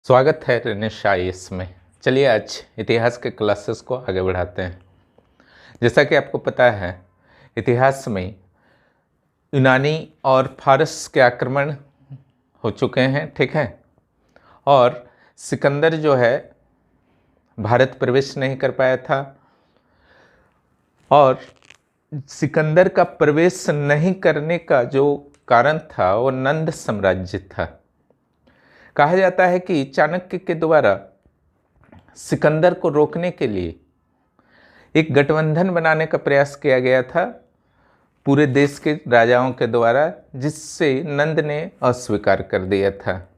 स्वागत है रिनेश आईएएस में। चलिए आज इतिहास के क्लासेस को आगे बढ़ाते हैं। जैसा कि आपको पता है, इतिहास में यूनानी और फारस के आक्रमण हो चुके हैं, ठीक है। और सिकंदर जो है भारत प्रवेश नहीं कर पाया था, और सिकंदर का प्रवेश नहीं करने का जो कारण था वो नंद साम्राज्य था। कहा जाता है कि चाणक्य के द्वारा सिकंदर को रोकने के लिए एक गठबंधन बनाने का प्रयास किया गया था पूरे देश के राजाओं के द्वारा, जिससे नंद ने अस्वीकार कर दिया था।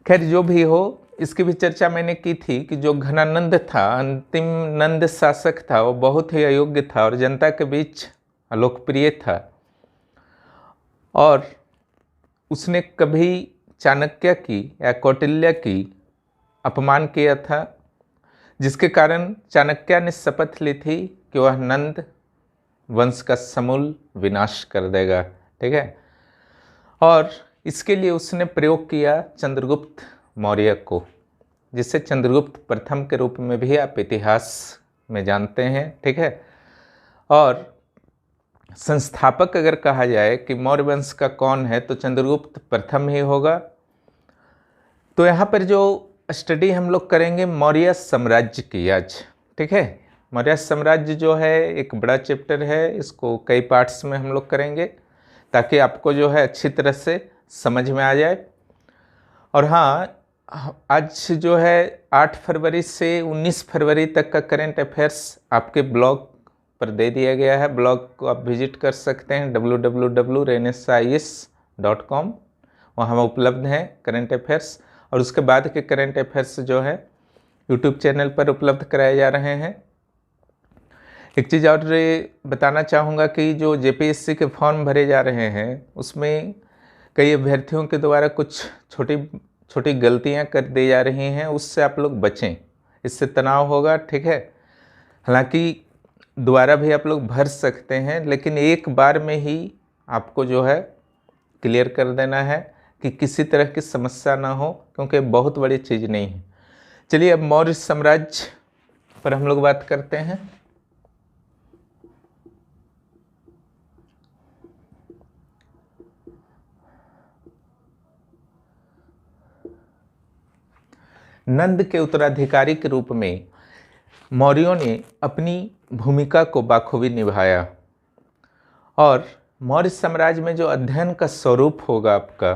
खैर जो भी हो, इसकी भी चर्चा मैंने की थी कि जो घनानंद था, अंतिम नंद शासक था, वो बहुत ही अयोग्य था और जनता के बीच अलोकप्रिय था, और उसने कभी चाणक्य की या कौटिल्य की अपमान किया था, जिसके कारण चाणक्य ने शपथ ली थी कि वह नंद वंश का समूल विनाश कर देगा, ठीक है। और इसके लिए उसने प्रयोग किया चंद्रगुप्त मौर्य को, जिसे चंद्रगुप्त प्रथम के रूप में भी आप इतिहास में जानते हैं, ठीक है। और संस्थापक अगर कहा जाए कि मौर्य वंश का कौन है, तो चंद्रगुप्त प्रथम ही होगा। तो यहाँ पर जो स्टडी हम लोग करेंगे मौर्य साम्राज्य की आज, ठीक है। मौर्य साम्राज्य जो है एक बड़ा चैप्टर है, इसको कई पार्ट्स में हम लोग करेंगे ताकि आपको जो है अच्छी तरह से समझ में आ जाए। और हाँ, आज जो है 8 फरवरी से 19 फरवरी तक का करंट अफेयर्स आपके ब्लॉग पर दे दिया गया है। ब्लॉग को आप विजिट कर सकते हैं www.renesais.com, वहाँ उपलब्ध हैं करंट अफेयर्स। और उसके बाद के करंट अफेयर्स जो है यूट्यूब चैनल पर उपलब्ध कराए जा रहे हैं। एक चीज़ और बताना चाहूँगा कि जो जेपीएससी के फॉर्म भरे जा रहे हैं, उसमें कई अभ्यर्थियों के द्वारा कुछ छोटी छोटी गलतियाँ कर दी जा रही हैं, उससे आप लोग बचें, इससे तनाव होगा, ठीक है। हालांकि दोबारा भी आप लोग भर सकते हैं, लेकिन एक बार में ही आपको जो है क्लियर कर देना है कि किसी तरह की समस्या ना हो, क्योंकि बहुत बड़ी चीज़ नहीं है। चलिए अब मौर्य साम्राज्य पर हम लोग बात करते हैं। नंद के उत्तराधिकारी के रूप में मौर्यों ने अपनी भूमिका को बाखूबी निभाया। और मौर्य साम्राज्य में जो अध्ययन का स्वरूप होगा आपका,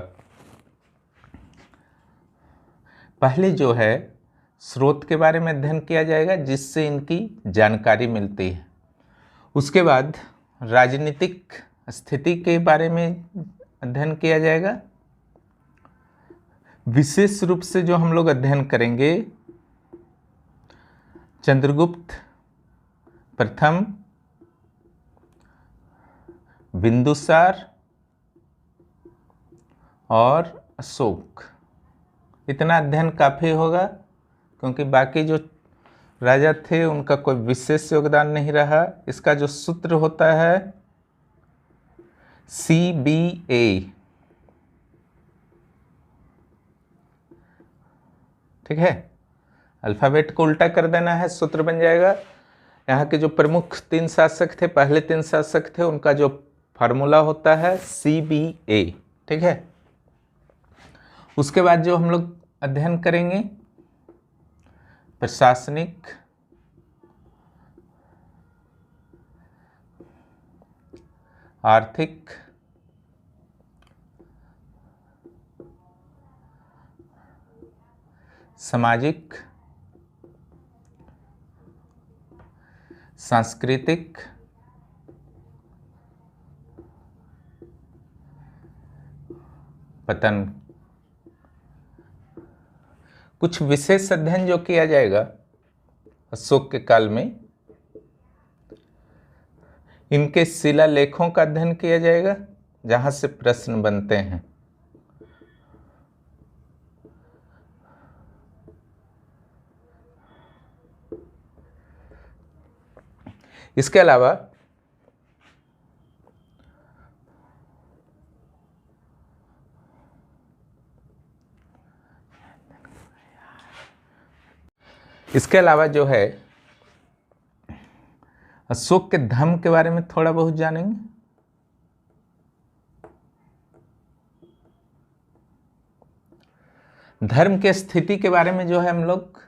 पहले जो है स्रोत के बारे में अध्ययन किया जाएगा, जिससे इनकी जानकारी मिलती है। उसके बाद राजनीतिक स्थिति के बारे में अध्ययन किया जाएगा। विशेष रूप से जो हम लोग अध्ययन करेंगे, चंद्रगुप्त प्रथम, बिंदुसार और अशोक। इतना अध्ययन काफ़ी होगा, क्योंकि बाकी जो राजा थे उनका कोई विशेष योगदान नहीं रहा। इसका जो सूत्र होता है CBA, ठीक है। अल्फ़ाबेट को उल्टा कर देना है, सूत्र बन जाएगा। यहाँ के जो प्रमुख 3 शासक थे, पहले 3 शासक थे, उनका जो फार्मूला होता है CBA, ठीक है। उसके बाद जो हम लोग अध्ययन करेंगे प्रशासनिक, आर्थिक, सामाजिक, सांस्कृतिक, पतन। कुछ विशेष अध्ययन जो किया जाएगा अशोक के काल में, इनके शिलालेखों का अध्ययन किया जाएगा, जहां से प्रश्न बनते हैं। इसके अलावा इसके अलावा जो है अशोक के धर्म के बारे में थोड़ा बहुत जानेंगे। धर्म के स्थिति के बारे में जो है हम लोग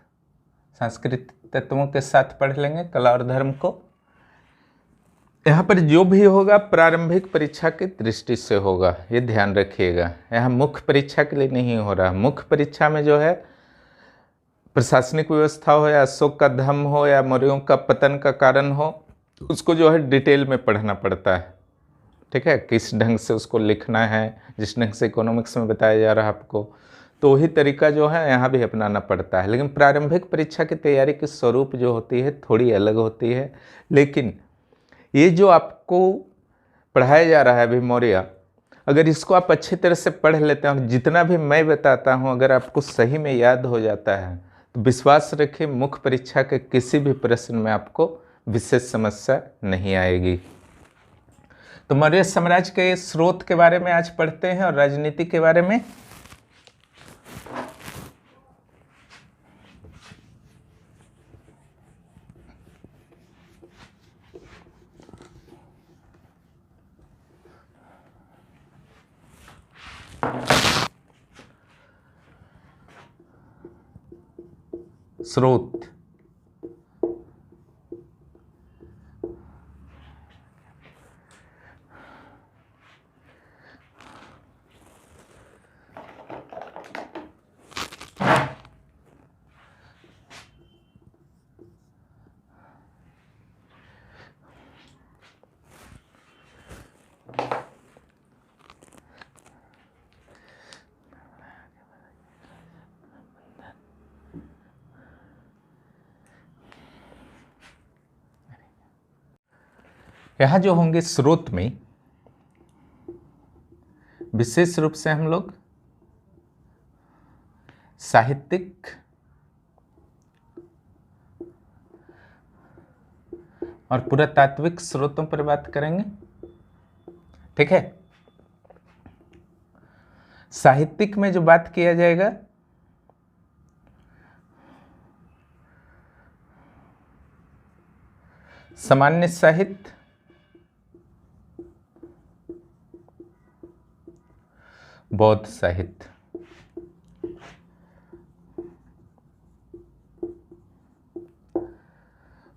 सांस्कृतिक तत्वों के साथ पढ़ लेंगे, कला और धर्म को। यहाँ पर जो भी होगा प्रारंभिक परीक्षा की दृष्टि से होगा, ये ध्यान रखिएगा। यहाँ मुख्य परीक्षा के लिए नहीं हो रहा। मुख्य परीक्षा में जो है प्रशासनिक व्यवस्था हो या अशोक का धर्म हो या मौर्यों का पतन का कारण हो, उसको जो है डिटेल में पढ़ना पड़ता है। ठीक है, किस ढंग से उसको लिखना है, जिस ढंग से इकोनॉमिक्स में बताया जा रहा है आपको, तो वही तरीका जो है यहाँ भी अपनाना पड़ता है। लेकिन प्रारंभिक परीक्षा की तैयारी की स्वरूप जो होती है थोड़ी अलग होती है। लेकिन ये जो आपको पढ़ाया जा रहा है अभी मौर्य, अगर इसको आप अच्छी तरह से पढ़ लेते हैं और जितना भी मैं बताता हूँ अगर आपको सही में याद हो जाता है तो विश्वास रखिए मुख्य परीक्षा के किसी भी प्रश्न में आपको विशेष समस्या नहीं आएगी। तो मौर्य साम्राज्य के स्रोत के बारे में आज पढ़ते हैं और राजनीति के बारे में। स्रोत यहाँ जो होंगे स्रोत में विशेष रूप से हम लोग साहित्यिक और पुरातात्विक स्रोतों पर बात करेंगे। ठीक है, साहित्यिक में जो बात किया जाएगा सामान्य साहित्य, बौद्ध साहित्य।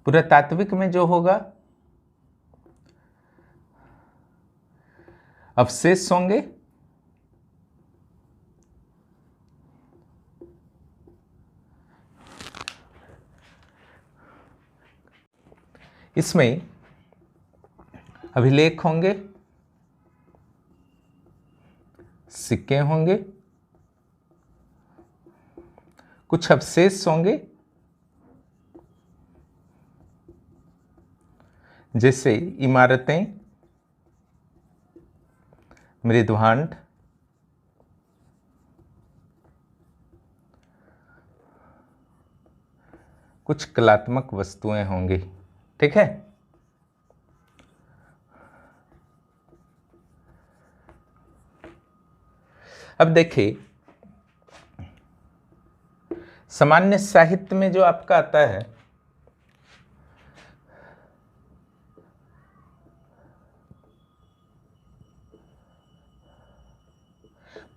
पुरातात्विक में जो होगा अवशेष होंगे, इसमें अभिलेख होंगे, सिक्के होंगे, कुछ अवशेष होंगे जैसे इमारतें, मृदभांड, कुछ कलात्मक वस्तुएं होंगी। ठीक है, अब देखिए सामान्य साहित्य में जो आपका आता है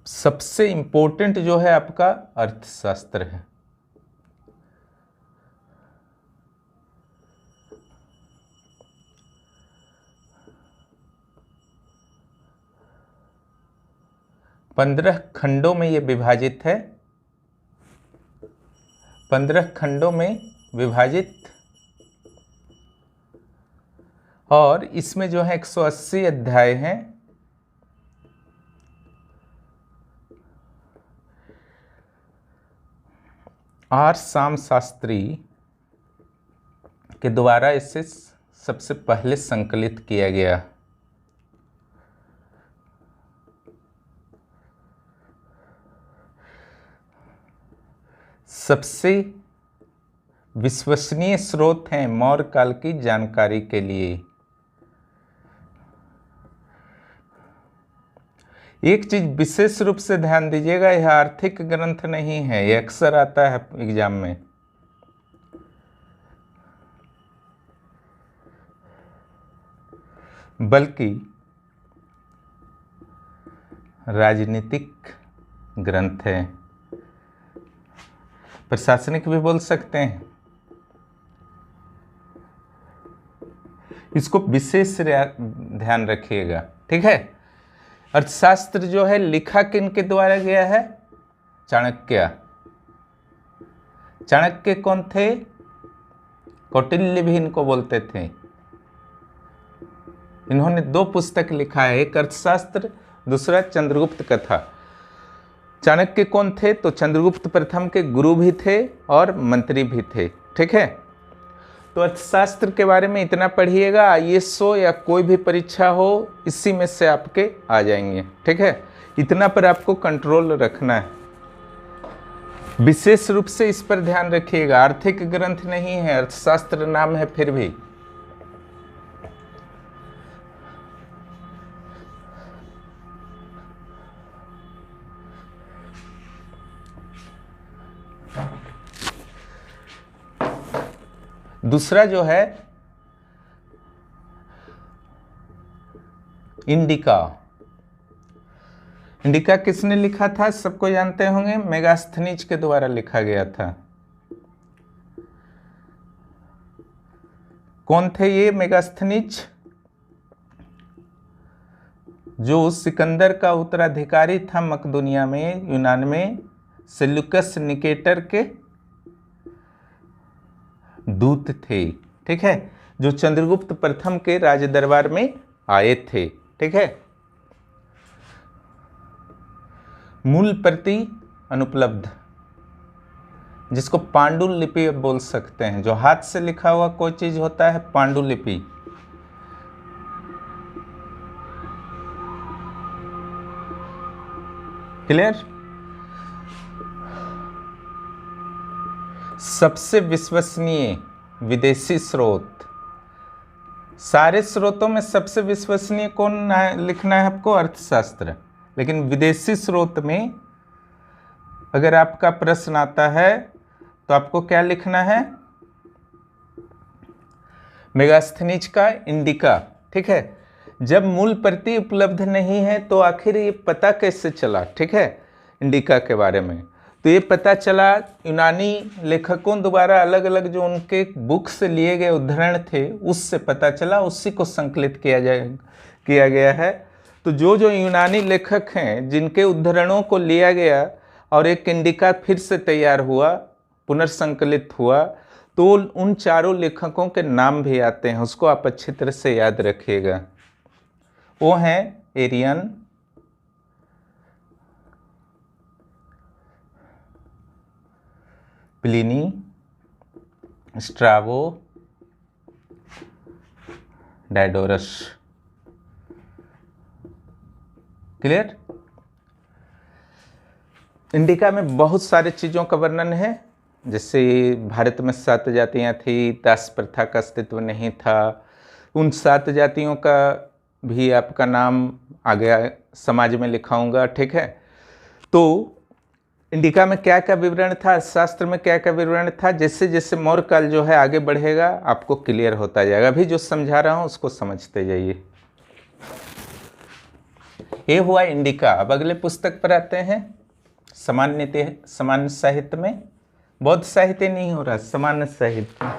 सबसे इंपॉर्टेंट जो है आपका अर्थशास्त्र है। पंद्रह खंडों में ये विभाजित है, 15 खंडों में विभाजित, और इसमें जो है 180 अध्याय हैं। आर शाम शास्त्री के द्वारा इसे सबसे पहले संकलित किया गया। सबसे विश्वसनीय स्रोत हैं मौर्य काल की जानकारी के लिए। एक चीज विशेष रूप से ध्यान दीजिएगा, यह आर्थिक ग्रंथ नहीं है, यह अक्सर आता है एग्जाम में। बल्कि राजनीतिक ग्रंथ है। प्रशासनिक भी बोल सकते हैं। इसको विशेष ध्यान रखिएगा, ठीक है। अर्थशास्त्र जो है लिखा किन के द्वारा गया है? चाणक्य। चाणक्य कौन थे? कौटिल्य भी इनको बोलते थे। इन्होंने 2 पुस्तक लिखा है, एक अर्थशास्त्र, दूसरा चंद्रगुप्त कथा। चाणक्य कौन थे? तो चंद्रगुप्त प्रथम के गुरु भी थे और मंत्री भी थे, ठीक है। तो अर्थशास्त्र के बारे में इतना पढ़िएगा, आईएएस हो या कोई भी परीक्षा हो, इसी में से आपके आ जाएंगे, ठीक है। इतना पर आपको कंट्रोल रखना है, विशेष रूप से इस पर ध्यान रखिएगा। आर्थिक ग्रंथ नहीं है, अर्थशास्त्र नाम है फिर भी। दूसरा जो है इंडिका। इंडिका किसने लिखा था? सबको जानते होंगे, मेगास्थनीज के द्वारा लिखा गया था। कौन थे ये मेगास्थनीज? जो सिकंदर का उत्तराधिकारी था मकदुनिया में, यूनान में, सेल्यूकस निकेटर के दूत थे, ठीक है, जो चंद्रगुप्त प्रथम के राजदरबार में आए थे, ठीक है। मूल प्रति अनुपलब्ध, जिसको पांडुलिपि बोल सकते हैं। जो हाथ से लिखा हुआ कोई चीज होता है पांडुलिपि। क्लियर? सबसे विश्वसनीय विदेशी स्रोत। सारे स्रोतों में सबसे विश्वसनीय कौन लिखना है आपको? अर्थशास्त्र। लेकिन विदेशी स्रोत में अगर आपका प्रश्न आता है तो आपको क्या लिखना है? मेगास्थनीज का इंडिका, ठीक है। जब मूल प्रति उपलब्ध नहीं है तो आखिर ये पता कैसे चला, ठीक है, इंडिका के बारे में? तो ये पता चला यूनानी लेखकों द्वारा अलग अलग जो उनके बुक से लिए गए उद्धरण थे उससे पता चला, उसी को संकलित किया गया है। तो जो जो यूनानी लेखक हैं जिनके उद्धरणों को लिया गया और एक इंडिका फिर से तैयार हुआ, पुनर्संकलित हुआ, तो उन चारों लेखकों के नाम भी आते हैं, उसको आप अच्छी तरह से याद रखिएगा। वो हैं एरियन, प्लिनी, स्ट्राबो, डायडोरस। क्लियर? इंडिका में बहुत सारे चीज़ों का वर्णन है, जैसे भारत में 7 जातियाँ थी, दास प्रथा का अस्तित्व नहीं था, उन 7 जातियों का भी आपका नाम आगे समाज में लिखाऊंगा, ठीक है। तो इंडिका में क्या क्या विवरण था, शास्त्र में क्या क्या विवरण था, जैसे जैसे मौर्य काल जो है आगे बढ़ेगा आपको क्लियर होता जाएगा। अभी जो समझा रहा हूँ उसको समझते जाइए। ये हुआ इंडिका। अब अगले पुस्तक पर आते हैं। सामान्य साहित्य में, बौद्ध साहित्य नहीं हो रहा, सामान्य साहित्य।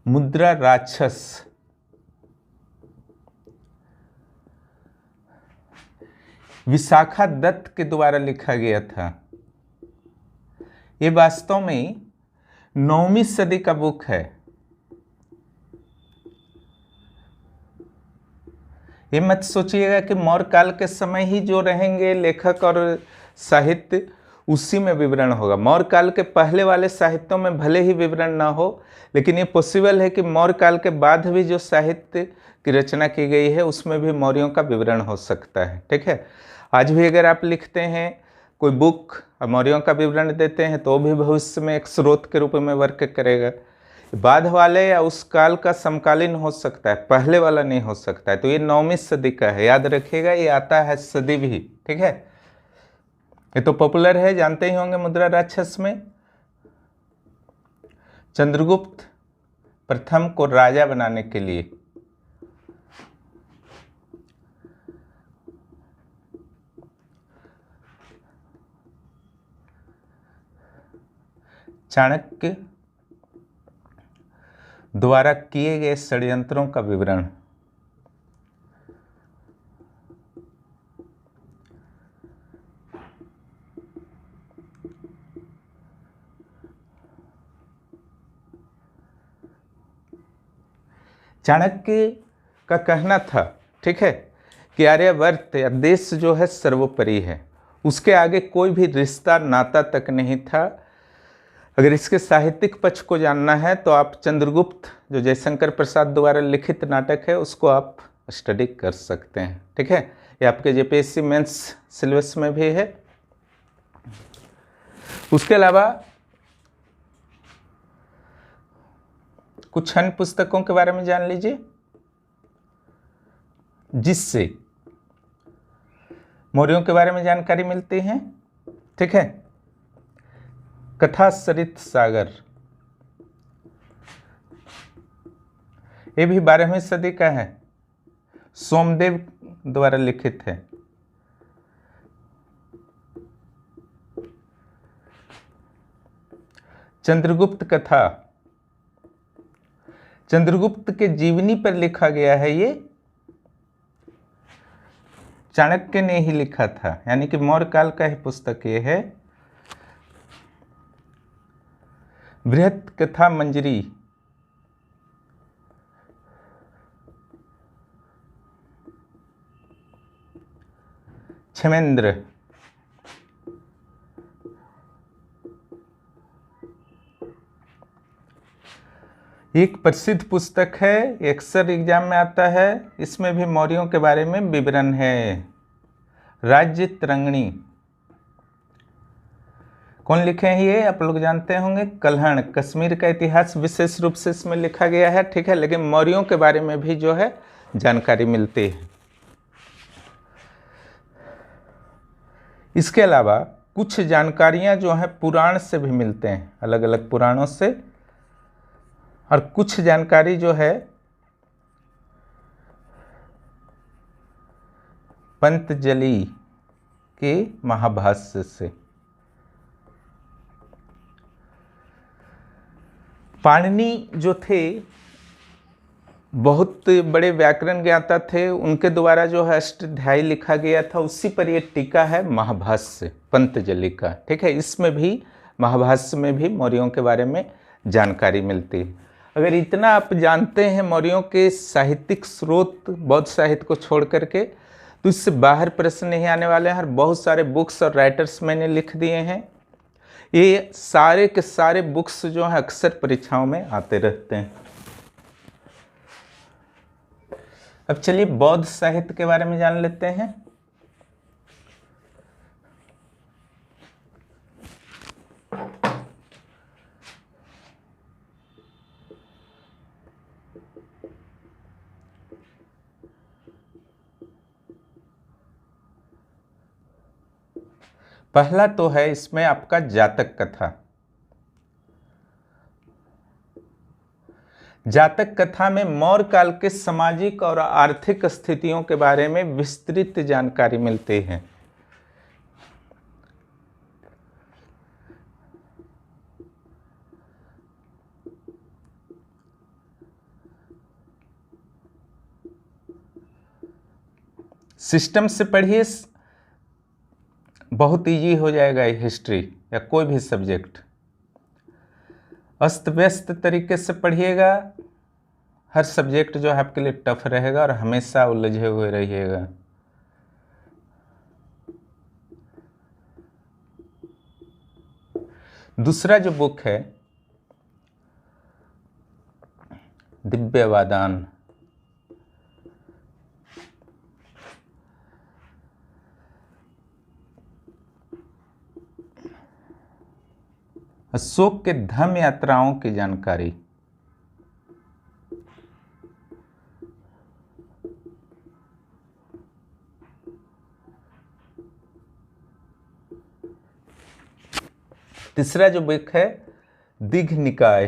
मुद्रा राक्षस। विशाखा दत्त के द्वारा लिखा गया था। ये वास्तव में 9वीं सदी का बुक है। ये मत सोचिएगा कि मौर्य काल के समय ही जो रहेंगे लेखक और साहित्य उसी में विवरण होगा। मौर्य काल के पहले वाले साहित्यों में भले ही विवरण ना हो, लेकिन ये पॉसिबल है कि मौर्य काल के बाद भी जो साहित्य की रचना की गई है उसमें भी मौर्यों का विवरण हो सकता है, ठीक है। आज भी अगर आप लिखते हैं कोई बुक और मौर्यों का विवरण देते हैं तो भी भविष्य में एक स्रोत के रूप में वर्क करेगा। बाद वाले या उस काल का समकालीन हो सकता है, पहले वाला नहीं हो सकता है। तो ये 9वीं सदी का है, याद रखिएगा। ये आता है सदी भी, ठीक है। ये तो पॉपुलर है, जानते ही होंगे। मुद्रा राक्षस में चंद्रगुप्त प्रथम को राजा बनाने के लिए चाणक्य द्वारा किए गए षड्यंत्रों का विवरण। चाणक्य का कहना था, ठीक है, कि आर्यवर्त या देश जो है सर्वोपरि है, उसके आगे कोई भी रिश्ता नाता तक नहीं था। अगर इसके साहित्यिक पक्ष को जानना है तो आप चंद्रगुप्त जो जयशंकर प्रसाद द्वारा लिखित नाटक है उसको आप स्टडी कर सकते हैं, ठीक है। ये आपके जेपीएससी मेंस सिलेबस में भी है। उसके अलावा कुछ अन्य पुस्तकों के बारे में जान लीजिए जिससे मौर्यों के बारे में जानकारी मिलती है, ठीक है। कथा सरित सागर, ये भी 12वीं सदी का है, सोमदेव द्वारा लिखित है। चंद्रगुप्त कथा, चंद्रगुप्त के जीवनी पर लिखा गया है, ये चाणक्य ने ही लिखा था, यानी कि मौर्य काल का ही पुस्तक ये है। बृहत कथा मंजरी, क्षेमेंद्र, एक प्रसिद्ध पुस्तक है, अक्सर एग्जाम में आता है, इसमें भी मौर्यों के बारे में विवरण है। राज्य तरंगिणी, कौन लिखे हैं ये आप लोग जानते होंगे, कल्हण। कश्मीर का इतिहास विशेष रूप से इसमें लिखा गया है, ठीक है, लेकिन मौर्यों के बारे में भी जो है जानकारी मिलती है। इसके अलावा कुछ जानकारियां जो है पुराण से भी मिलते हैं, अलग अलग पुराणों से, और कुछ जानकारी जो है पंतजलि के महाभाष्य से। पाणिनि जो थे बहुत बड़े व्याकरण ज्ञाता थे, उनके द्वारा जो है अष्टाध्यायी लिखा गया था, उसी पर ये टीका है महाभाष्य पंतजलि का, ठीक है। इसमें भी महाभाष्य में भी मौर्यों के बारे में जानकारी मिलती है। अगर इतना आप जानते हैं मौर्यों के साहित्यिक स्रोत बौद्ध साहित्य को छोड़ करके, तो इससे बाहर प्रश्न नहीं आने वाले हैं। और बहुत सारे बुक्स और राइटर्स मैंने लिख दिए हैं, ये सारे के सारे बुक्स जो हैं अक्सर परीक्षाओं में आते रहते हैं। अब चलिए बौद्ध साहित्य के बारे में जान लेते हैं। पहला तो है इसमें आपका जातक कथा। जातक कथा में मौर्य काल के सामाजिक और आर्थिक स्थितियों के बारे में विस्तृत जानकारी मिलती है। सिस्टम से पढ़िए, बहुत इजी हो जाएगा ये हिस्ट्री या कोई भी सब्जेक्ट। अस्त व्यस्त तरीके से पढ़िएगा, हर सब्जेक्ट जो है आपके लिए टफ रहेगा और हमेशा उलझे हुए रहिएगा। दूसरा जो बुक है दिव्यवादान, अशोक के धर्म यात्राओं की जानकारी। तीसरा जो बुक है दीघ निकाय,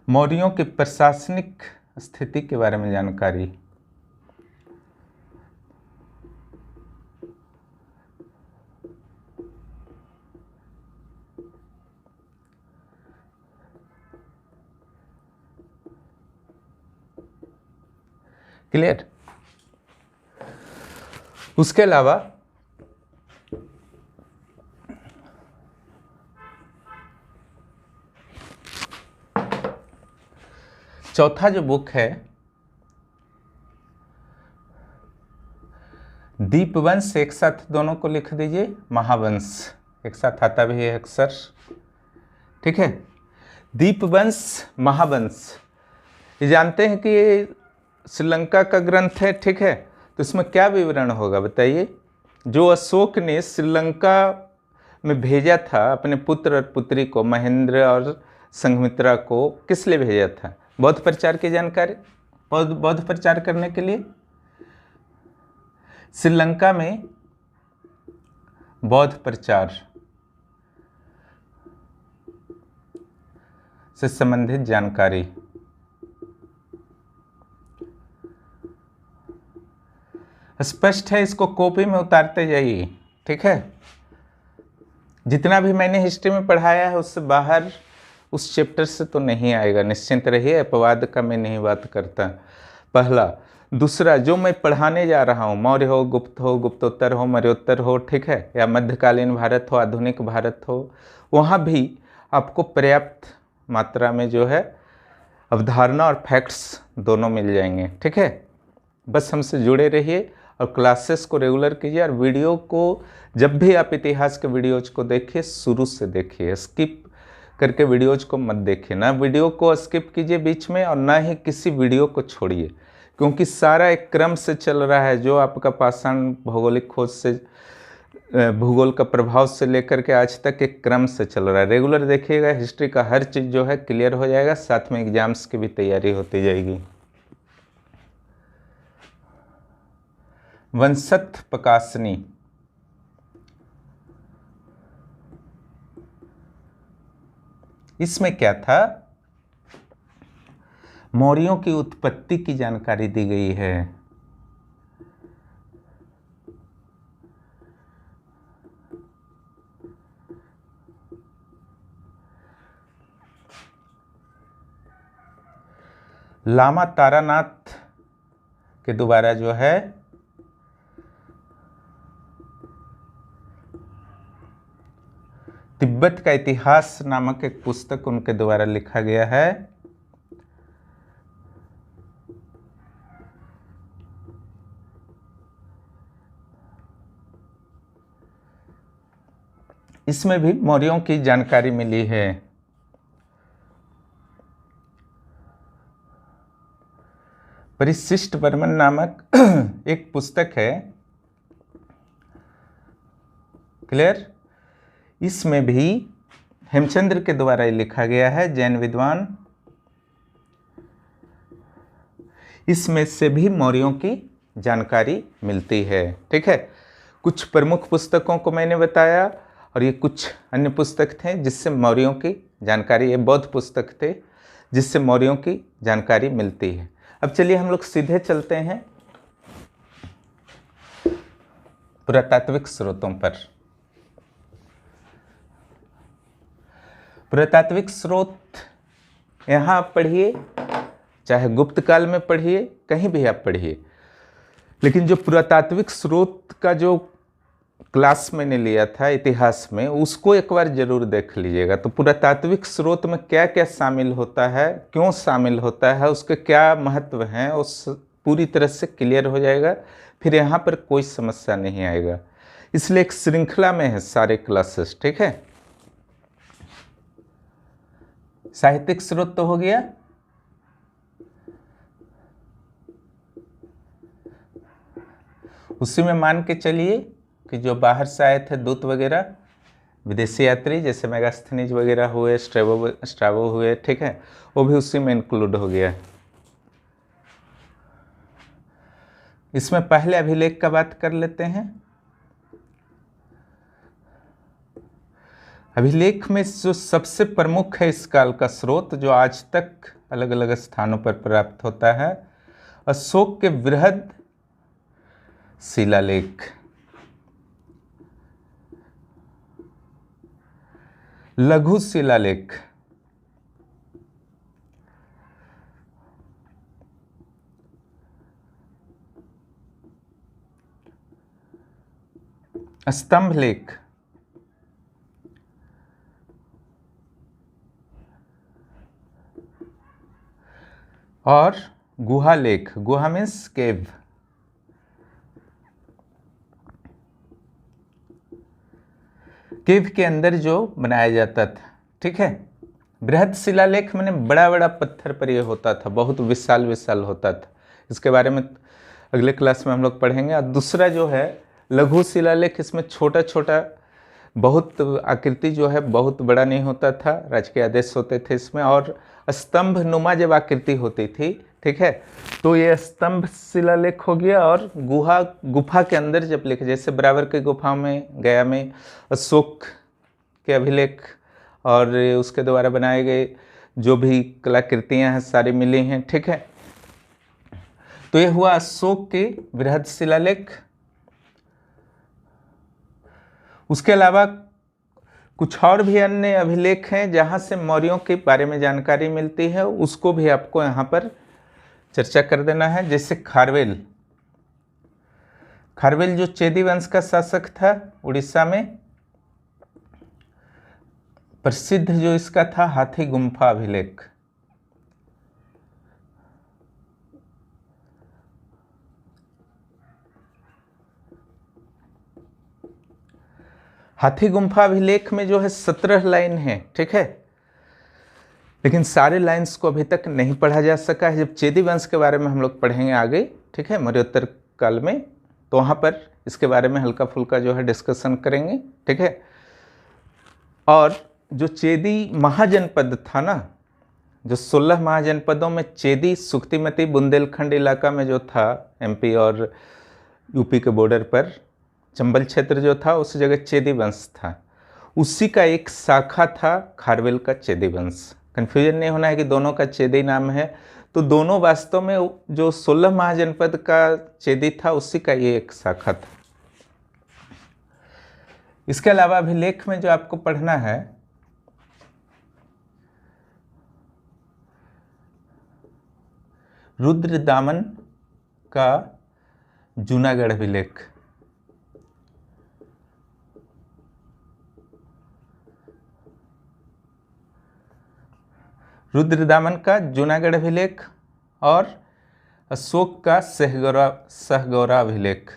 मौर्यों की प्रशासनिक स्थिति के बारे में जानकारी। क्लियर। उसके अलावा चौथा जो बुक है दीपवंश, एक साथ दोनों को लिख दीजिए, महावंश एक साथ आता भी है अक्सर, ठीक है। दीपवंश महावंश, ये जानते हैं कि ये श्रीलंका का ग्रंथ है, ठीक है। तो इसमें क्या विवरण होगा बताइए। जो अशोक ने श्रीलंका में भेजा था अपने पुत्र और पुत्री को, महेंद्र और संघमित्रा को, किस लिए भेजा था? बौद्ध प्रचार की जानकारी, बौद्ध प्रचार करने के लिए। श्रीलंका में बौद्ध प्रचार से संबंधित जानकारी। स्पष्ट है, इसको कॉपी में उतारते जाइए, ठीक है। जितना भी मैंने हिस्ट्री में पढ़ाया है उससे बाहर उस चैप्टर से तो नहीं आएगा, निश्चिंत रहिए। अपवाद का मैं नहीं बात करता, पहला। दूसरा, जो मैं पढ़ाने जा रहा हूँ, मौर्य हो, गुप्तोत्तर हो, मौर्योत्तर हो, ठीक है, या मध्यकालीन भारत हो, आधुनिक भारत हो, वहाँ भी आपको पर्याप्त मात्रा में जो है अवधारणा और फैक्ट्स दोनों मिल जाएंगे, ठीक है। बस हमसे जुड़े रहिए और क्लासेस को रेगुलर कीजिए। और वीडियो को जब भी आप इतिहास के वीडियोज को देखिए, शुरू से देखिए, स्किप करके वीडियोज को मत देखिए। ना वीडियो को स्किप कीजिए बीच में, और ना ही किसी वीडियो को छोड़िए, क्योंकि सारा एक क्रम से चल रहा है। जो आपका पाषाण भौगोलिक खोज से, भूगोल का प्रभाव से लेकर के आज तक एक क्रम से चल रहा है। रेगुलर देखिएगा, हिस्ट्री का हर चीज़ जो है क्लियर हो जाएगा, साथ में एग्जाम्स की भी तैयारी होती जाएगी। वंशस्थ प्रकाशनी, इसमें क्या था? मौर्यों की उत्पत्ति की जानकारी दी गई है। लामा तारानाथ के द्वारा जो है तिब्बत का इतिहास नामक एक पुस्तक उनके द्वारा लिखा गया है। इसमें भी मौर्यों की जानकारी मिली है। परिशिष्ट वर्मन नामक एक पुस्तक है, क्लियर। इसमें भी हेमचंद्र के द्वारा लिखा गया है, जैन विद्वान। इसमें से भी मौर्यों की जानकारी मिलती है, ठीक है। कुछ प्रमुख पुस्तकों को मैंने बताया, और ये कुछ अन्य पुस्तक थे जिससे मौर्यों की जानकारी, ये बौद्ध पुस्तक थे जिससे मौर्यों की जानकारी मिलती है। अब चलिए हम लोग सीधे चलते हैं पुरातात्विक स्रोतों पर। पुरातात्विक स्रोत यहाँ आप पढ़िए, चाहे गुप्त काल में पढ़िए, कहीं भी आप पढ़िए, लेकिन जो पुरातात्विक स्रोत का जो क्लास मैंने लिया था इतिहास में, उसको एक बार जरूर देख लीजिएगा। तो पुरातात्विक स्रोत में क्या क्या शामिल होता है, क्यों शामिल होता है, उसके क्या महत्व हैं, उस पूरी तरह से क्लियर हो जाएगा। फिर यहाँ पर कोई समस्या नहीं आएगा। इसलिए एक श्रृंखला में है सारे क्लासेस, ठीक है। साहित्यिक स्रोत तो हो गया। उसी में मान के चलिए कि जो बाहर से आए थे दूत वगैरह, विदेशी यात्री, जैसे मेगास्थनीज वगैरह हुए, स्ट्राबो हुए, ठीक है, वो भी उसी में इंक्लूड हो गया। इसमें पहले अभिलेख का बात कर लेते हैं। अभिलेख में जो सबसे प्रमुख है इस काल का स्रोत, जो आज तक अलग अलग स्थानों पर प्राप्त होता है, अशोक के बृहद शिलालेख, लघु शिलालेख, स्तंभ लेख, और गुहा लेख। गुहा मीन्स केव। केव के अंदर जो बनाया जाता था, ठीक है। बृहद शिलालेख माने बड़ा बड़ा पत्थर पर यह होता था, बहुत विशाल विशाल होता था। इसके बारे में अगले क्लास में हम लोग पढ़ेंगे। और दूसरा जो है लघु शिलालेख, इसमें छोटा छोटा, बहुत आकृति जो है बहुत बड़ा नहीं होता था, राजकीय आदेश होते थे इसमें, और स्तंभ नुमा जब आकृति होती थी, ठीक है, तो ये स्तंभ शिलालेख हो गया। और गुफा के अंदर जब लिखे, जैसे बराबर के गुफा में, गया में अशोक के अभिलेख और उसके द्वारा बनाए गए जो भी कलाकृतियां हैं सारी मिली हैं, ठीक है। तो ये हुआ अशोक के बृहद शिलालेख। उसके अलावा कुछ और भी अन्य अभिलेख हैं जहाँ से मौर्यों के बारे में जानकारी मिलती है, उसको भी आपको यहाँ पर चर्चा कर देना है। जैसे खारवेल। खारवेल जो चेदी वंश का शासक था उड़ीसा में, प्रसिद्ध जो इसका था हाथी गुम्फा अभिलेख। हाथी गुम्फा अभिलेख में जो है 17 लाइन है, ठीक है, लेकिन सारे लाइंस को अभी तक नहीं पढ़ा जा सका है। जब चेदी वंश के बारे में हम लोग पढ़ेंगे आगे, ठीक है, मौर्योत्तर काल में, तो वहाँ पर इसके बारे में हल्का फुल्का जो है डिस्कशन करेंगे, ठीक है। और जो चेदी महाजनपद था ना, जो 16 महाजनपदों में चेदी सुक्तिमती बुंदेलखंड इलाका में जो था, एमपी और यूपी के बॉर्डर पर चंबल क्षेत्र जो था, उस जगह चेदी वंश था। उसी का एक शाखा था खारवेल का चेदी वंश। कन्फ्यूजन नहीं होना है कि दोनों का चेदी नाम है, तो दोनों वास्तव में जो 16 महाजनपद का चेदी था उसी का ये एक शाखा था। इसके अलावा अभिलेख में जो आपको पढ़ना है, रुद्रदामन का जूनागढ़ अभिलेख। रुद्रदामन का जूनागढ़ अभिलेख और अशोक का सहगौरा अभिलेख।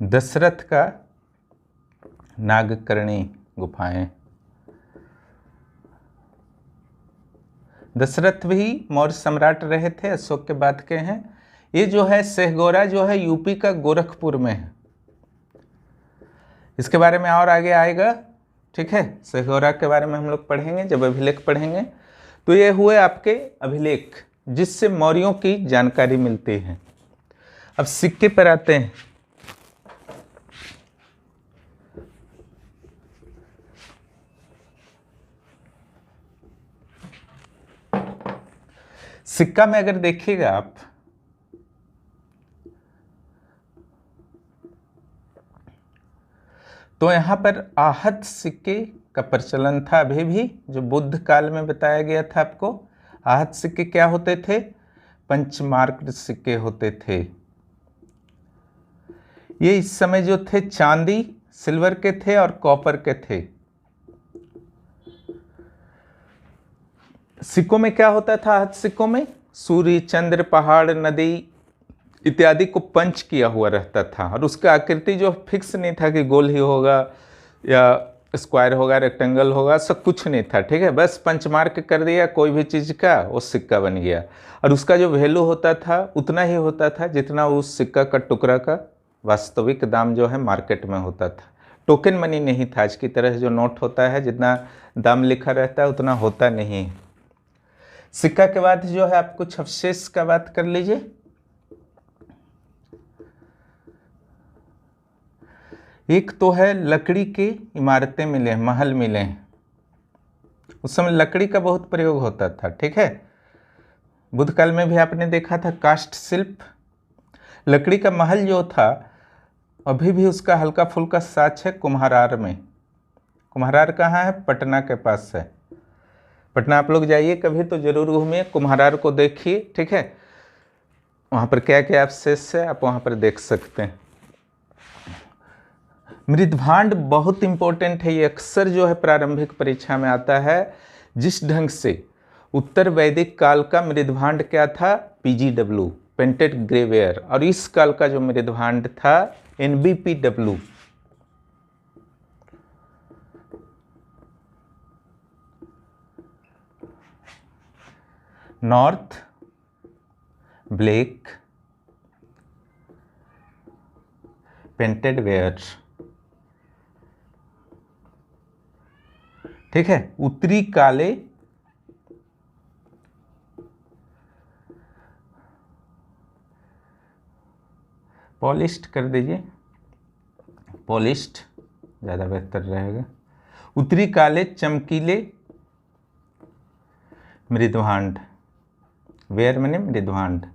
दशरथ का नागकर्णी गुफाएं। दशरथ भी मौर्य सम्राट रहे थे, अशोक के बाद के हैं। ये जो है सहगौरा जो है यूपी का गोरखपुर में है। इसके बारे में और आगे आएगा, ठीक है। सहगौरा के बारे में हम लोग पढ़ेंगे जब अभिलेख पढ़ेंगे। तो ये हुए आपके अभिलेख जिससे मौर्यों की जानकारी मिलती है। अब सिक्के पर आते हैं। सिक्का में अगर देखिएगा आप, तो यहां पर आहत सिक्के का प्रचलन था अभी भी, जो बुद्ध काल में बताया गया था आपको। आहत सिक्के क्या होते थे? पंचमार्क सिक्के होते थे। ये इस समय जो थे चांदी सिल्वर के थे और कॉपर के थे। सिक्कों में क्या होता था? आहत सिक्कों में सूर्य, चंद्र, पहाड़, नदी इत्यादि को पंच किया हुआ रहता था, और उसका आकृति जो फिक्स नहीं था कि गोल ही होगा या स्क्वायर होगा, रेक्टेंगल होगा, सब कुछ नहीं था, ठीक है। बस पंचमार्क कर दिया कोई भी चीज़ का, वो सिक्का बन गया। और उसका जो वैल्यू होता था उतना ही होता था जितना उस सिक्का का टुकड़ा का वास्तविक दाम जो है मार्केट में होता था। टोकन मनी नहीं था, आज की तरह जो नोट होता है जितना दाम लिखा रहता है उतना होता नहीं। सिक्का के बाद जो है आप कुछ अवशेष का बात कर लीजिए। एक तो है लकड़ी की इमारतें मिले, महल मिले। उस समय लकड़ी का बहुत प्रयोग होता था, ठीक है। बुद्ध काल में भी आपने देखा था काष्ठ शिल्प। लकड़ी का महल जो था अभी भी उसका हल्का फुल्का साक्ष है कुम्हारार में। कुम्हारार कहाँ है? पटना के पास है। पटना आप लोग जाइए कभी तो जरूर घूमिए, कुम्हारार को देखिए, ठीक है। वहाँ पर क्या क्या अवशेष है आप वहाँ पर देख सकते हैं। मृदभांड बहुत इंपॉर्टेंट है, ये अक्सर जो है प्रारंभिक परीक्षा में आता है। जिस ढंग से उत्तर वैदिक काल का मृदभांड क्या था? PGW, पेंटेड ग्रेवेयर, और इस काल का जो मृदभांड था NBPW। North black painted ware, ठीक है। उत्तरी काले पॉलिश्ड कर दीजिए, पॉलिश्ड ज़्यादा बेहतर रहेगा। उत्तरी काले चमकीले मृदभांड, वेयर मैंने मृदभांड।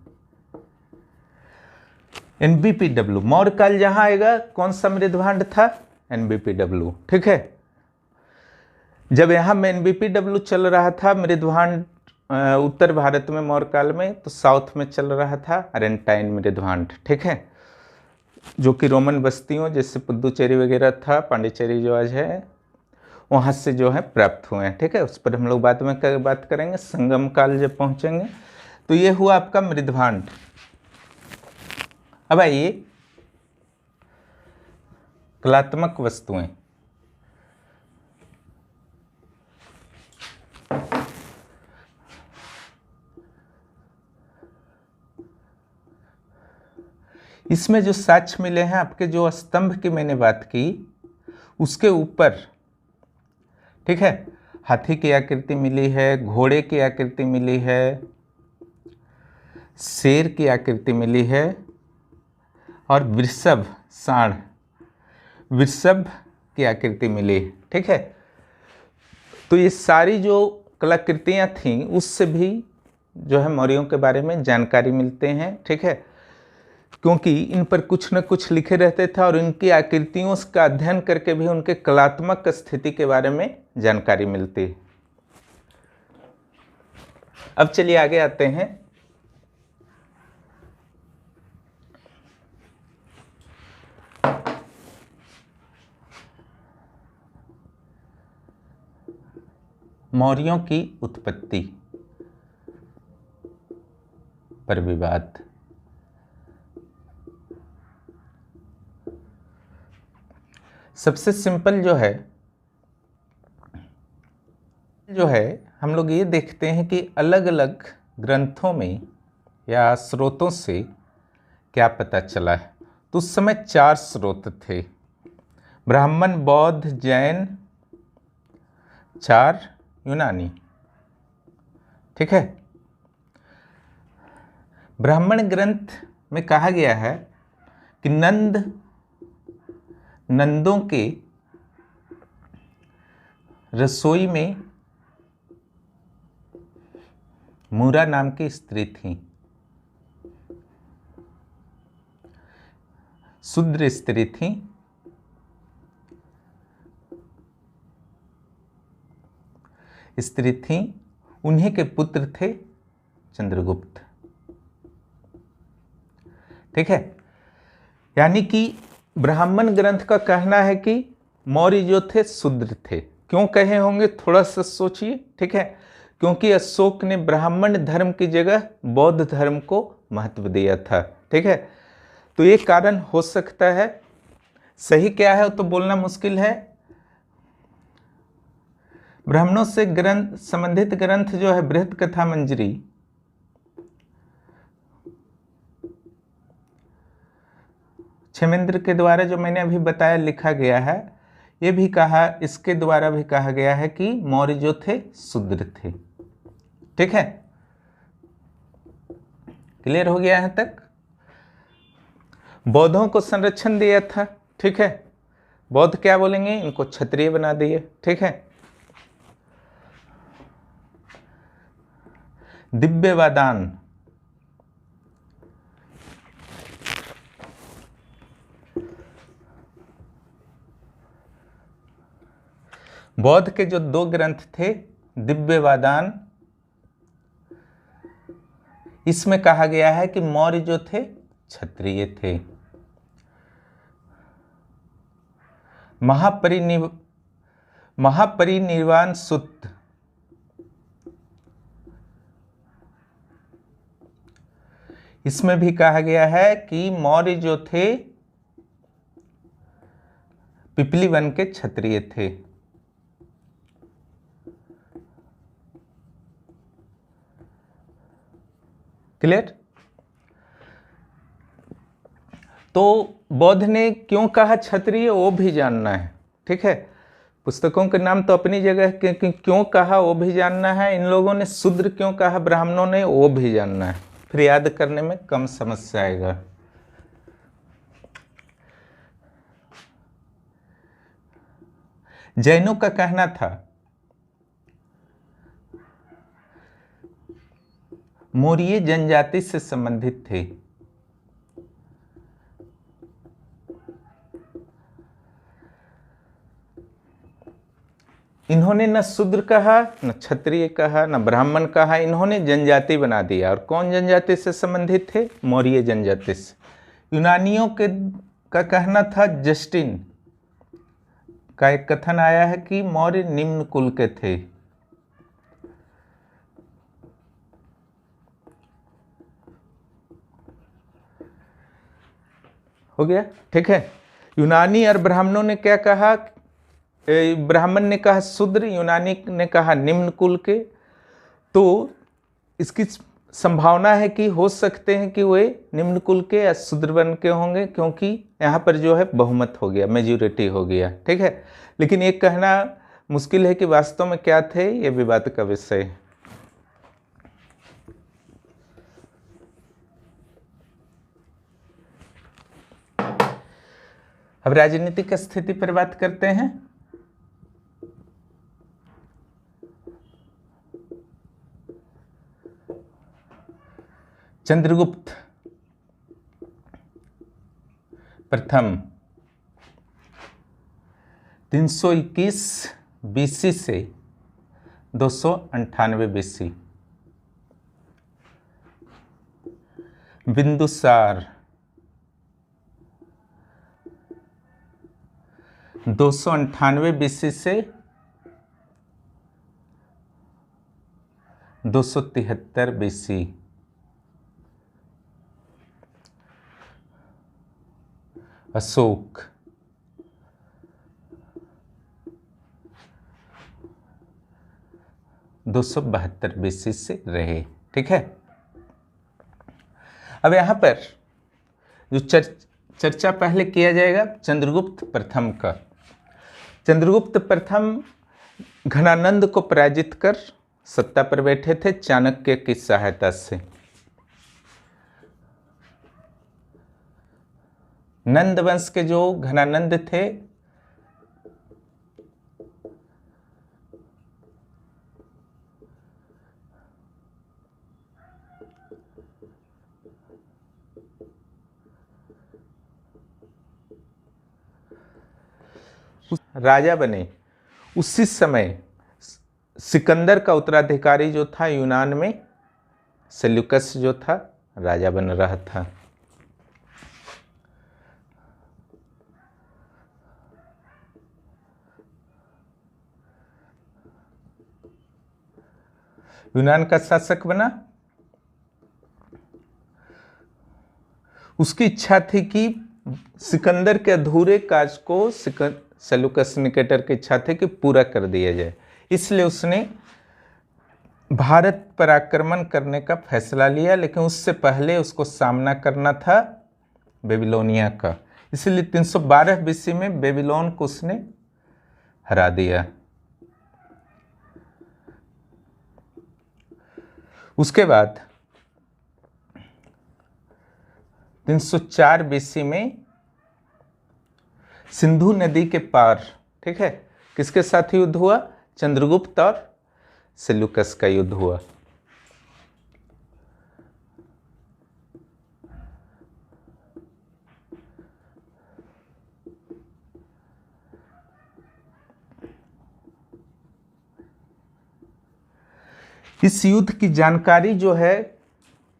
NBPW, मौर्य काल जहां आएगा कौन सा मृदभांड था? NBPW, ठीक है। जब यहाँ में NBPW चल रहा था मृदभांड उत्तर भारत में मौर्य काल में, तो साउथ में चल रहा था अरेंटाइन मृदभांड, ठीक है, जो कि रोमन बस्तियों जैसे पुदुचेरी वगैरह था, पांडिचेरी जो आज है, वहाँ से जो है प्राप्त हुए हैं, ठीक है। उस पर हम लोग बाद में बात करेंगे संगम काल जब पहुँचेंगे। तो ये हुआ आपका मृदभांड। अब आइए कलात्मक वस्तुएं। इसमें जो साक्ष्य मिले हैं आपके, जो स्तंभ की मैंने बात की उसके ऊपर, ठीक है, हाथी की आकृति मिली है, घोड़े की आकृति मिली है, शेर की आकृति मिली है, और वृषभ, सांड, वृषभ की आकृति मिली, ठीक है। तो ये सारी जो कलाकृतियाँ थीं उससे भी जो है मौर्यों के बारे में जानकारी मिलते हैं, ठीक है, क्योंकि इन पर कुछ न कुछ लिखे रहते थे और इनकी आकृतियों का अध्ययन करके भी उनके कलात्मक स्थिति के बारे में जानकारी मिलती है। अब चलिए आगे आते हैं। मौर्यों की उत्पत्ति पर विवाद। सबसे सिंपल जो है हम लोग ये देखते हैं कि अलग अलग ग्रंथों में या स्रोतों से क्या पता चला है। तो उस समय 4 स्रोत थे, ब्राह्मण, बौद्ध, जैन, 4 यूनानी, ठीक है। ब्राह्मण ग्रंथ में कहा गया है कि नंदों के रसोई में मूरा नाम की स्त्री थी, शूद्र स्त्री थी, उन्हीं के पुत्र थे चंद्रगुप्त, ठीक है। यानी कि ब्राह्मण ग्रंथ का कहना है कि मौर्य जो थे शूद्र थे। क्यों कहे होंगे थोड़ा सा सोचिए, ठीक है। क्योंकि अशोक ने ब्राह्मण धर्म की जगह बौद्ध धर्म को महत्व दिया था, ठीक है। तो ये कारण हो सकता है। सही क्या है तो बोलना मुश्किल है। ब्राह्मणों से ग्रंथ संबंधित ग्रंथ जो है बृहत कथा मंजरी, क्षेमेंद्र के द्वारा जो मैंने अभी बताया लिखा गया है, ये भी कहा, इसके द्वारा भी कहा गया है कि मौर्य जो थे शूद्र थे। ठीक है, क्लियर हो गया यहाँ तक। बौद्धों को संरक्षण दिया था। ठीक है, बौद्ध क्या बोलेंगे, इनको क्षत्रिय बना दिए। ठीक है, दिव्यवादान, बौद्ध के जो 2 ग्रंथ थे, दिव्यवादान, इसमें कहा गया है कि मौर्य जो थे क्षत्रिय थे। महापरिनिर्वाण सूत्र, इसमें भी कहा गया है कि मौर्य जो थे पिपली वन के क्षत्रिय थे। क्लियर। तो बौद्ध ने क्यों कहा क्षत्रिय, वो भी जानना है। ठीक है, पुस्तकों के नाम तो अपनी जगह है, क्यों कहा वो भी जानना है। इन लोगों ने शूद्र क्यों कहा ब्राह्मणों ने, वो भी जानना है, फिर याद करने में कम समस्या आएगा। जैनों का कहना था मौर्य जनजाति से संबंधित थे। इन्होंने न शूद्र कहा, न क्षत्रिय कहा, न ब्राह्मण कहा, इन्होंने जनजाति बना दिया। और कौन जनजाति से संबंधित थे, मौर्य जनजाति से। यूनानियों का कहना था, जस्टिन का एक कथन आया है कि मौर्य निम्न कुल के थे। हो गया। ठीक है, यूनानी और ब्राह्मणों ने क्या कहा, ब्राह्मण ने कहा शूद्र, यूनानी ने कहा निम्न कुल के। तो इसकी संभावना है कि हो सकते हैं कि वे निम्न कुल के या शूद्र वर्ण के होंगे, क्योंकि यहाँ पर जो है बहुमत हो गया, मेजोरिटी हो गया। ठीक है, लेकिन ये कहना मुश्किल है कि वास्तव में क्या थे, ये विवाद का विषय है। अब राजनीतिक स्थिति पर बात करते हैं। चंद्रगुप्त प्रथम 321 बीसी से 298 बीसी, बिंदुसार 298 बीसी से 273 बीसी, अशोक 272 बीसी से रहे। ठीक है, अब यहाँ पर जो चर्चा पहले किया जाएगा चंद्रगुप्त प्रथम का। चंद्रगुप्त प्रथम घनानंद को पराजित कर सत्ता पर बैठे थे चाणक्य की सहायता से। नंद वंश के जो घनानंद थे, राजा बने। उसी समय सिकंदर का उत्तराधिकारी जो था यूनान में, सेल्यूकस जो था, राजा बन रहा था। यूनान का शासक बना। उसकी इच्छा थी कि सिकंदर के अधूरे काज को सेल्यूकस निकेटर की इच्छा थी कि पूरा कर दिया जाए, इसलिए उसने भारत पर आक्रमण करने का फैसला लिया। लेकिन उससे पहले उसको सामना करना था बेबीलोनिया का, इसलिए 312 बीसी में बेबीलोन को उसने हरा दिया। उसके बाद 304 बीसी में सिंधु नदी के पार, ठीक है, किसके साथ युद्ध हुआ? चंद्रगुप्त और सेल्यूकस का युद्ध हुआ। इस युद्ध की जानकारी जो है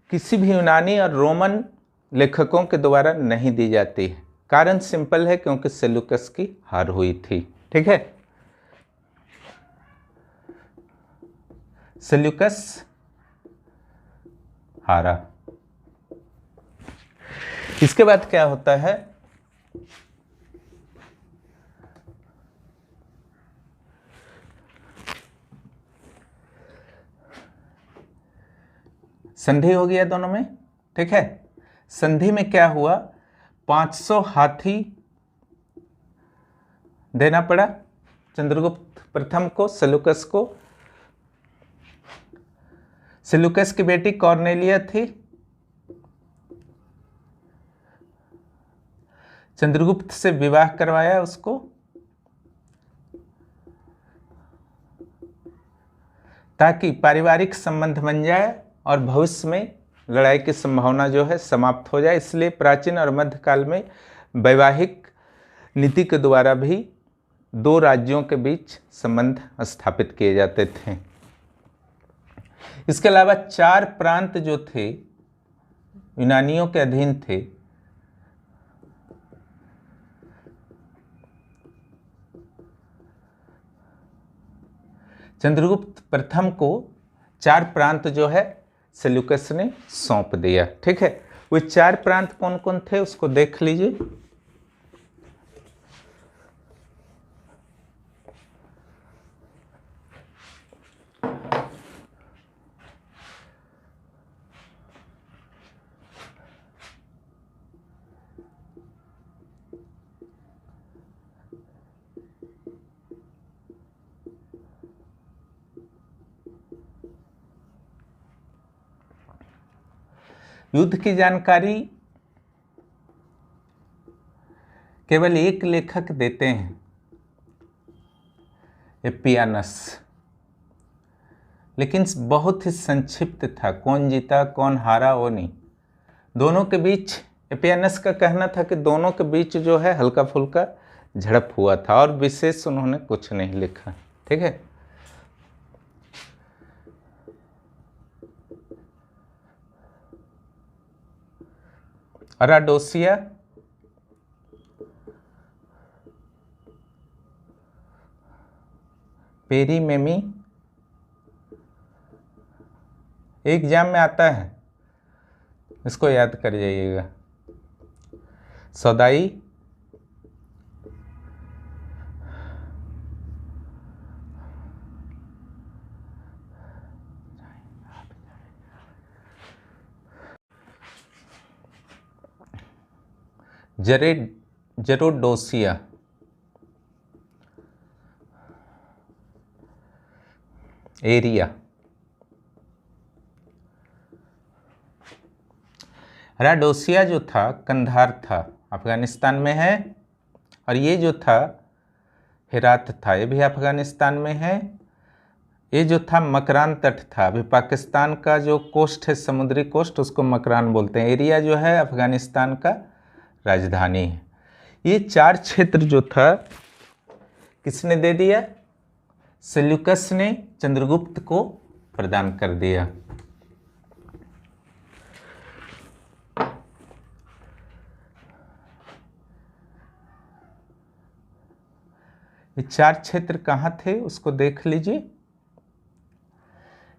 किसी भी यूनानी और रोमन लेखकों के द्वारा नहीं दी जाती है। कारण सिंपल है, क्योंकि सेल्यूकस की हार हुई थी, ठीक है। सेल्यूकस हारा। इसके बाद क्या होता है? संधि हो गया दोनों में, ठीक है। संधि में क्या हुआ? 500 हाथी देना पड़ा चंद्रगुप्त प्रथम को, सेल्यूकस को। सेल्यूकस की बेटी कॉर्नेलिया थी। चंद्रगुप्त से विवाह करवाया उसको, ताकि पारिवारिक संबंध बन जाए और भविष्य में लड़ाई की संभावना जो है समाप्त हो जाए। इसलिए प्राचीन और मध्यकाल में वैवाहिक नीति के द्वारा भी दो राज्यों के बीच संबंध स्थापित किए जाते थे। इसके अलावा 4 प्रांत जो थे यूनानियों के अधीन थे। चंद्रगुप्त प्रथम को 4 प्रांत जो है सेल्यूकस ने सौंप दिया, ठीक है। वो 4 प्रांत कौन कौन थे उसको देख लीजिए। युद्ध की जानकारी केवल एक लेखक देते हैं, एपियानस, लेकिन बहुत ही संक्षिप्त था। कौन जीता कौन हारा वो नहीं। दोनों के बीच, एपियानस का कहना था कि दोनों के बीच जो है हल्का फुल्का झड़प हुआ था, और विशेष उन्होंने कुछ नहीं लिखा, ठीक है। अराडोसिया, पेरीमेमी, एग्जाम में आता है, इसको याद कर जाइएगा। सौदाई, जरोडोसिया, एरिया। राडोसिया जो था कंधार था, अफगानिस्तान में है, और ये जो था हेरात था, ये भी अफगानिस्तान में है। ये जो था मकरान तट था, अभी पाकिस्तान का जो कोस्ट है, समुद्री कोस्ट, उसको मकरान बोलते हैं। एरिया जो है अफगानिस्तान का राजधानी है। ये 4 क्षेत्र जो था किसने दे दिया? सेल्यूकस ने चंद्रगुप्त को प्रदान कर दिया। ये 4 क्षेत्र कहाँ थे उसको देख लीजिए।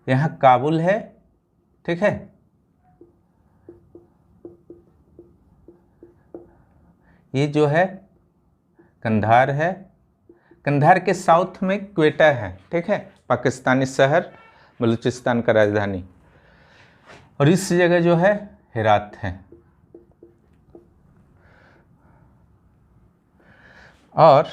यहाँ काबुल है, ठीक है, ये जो है कंधार है, कंधार के साउथ में क्वेटा है, ठीक है, पाकिस्तानी शहर, बलूचिस्तान का राजधानी, और इस जगह जो है हेरात है। और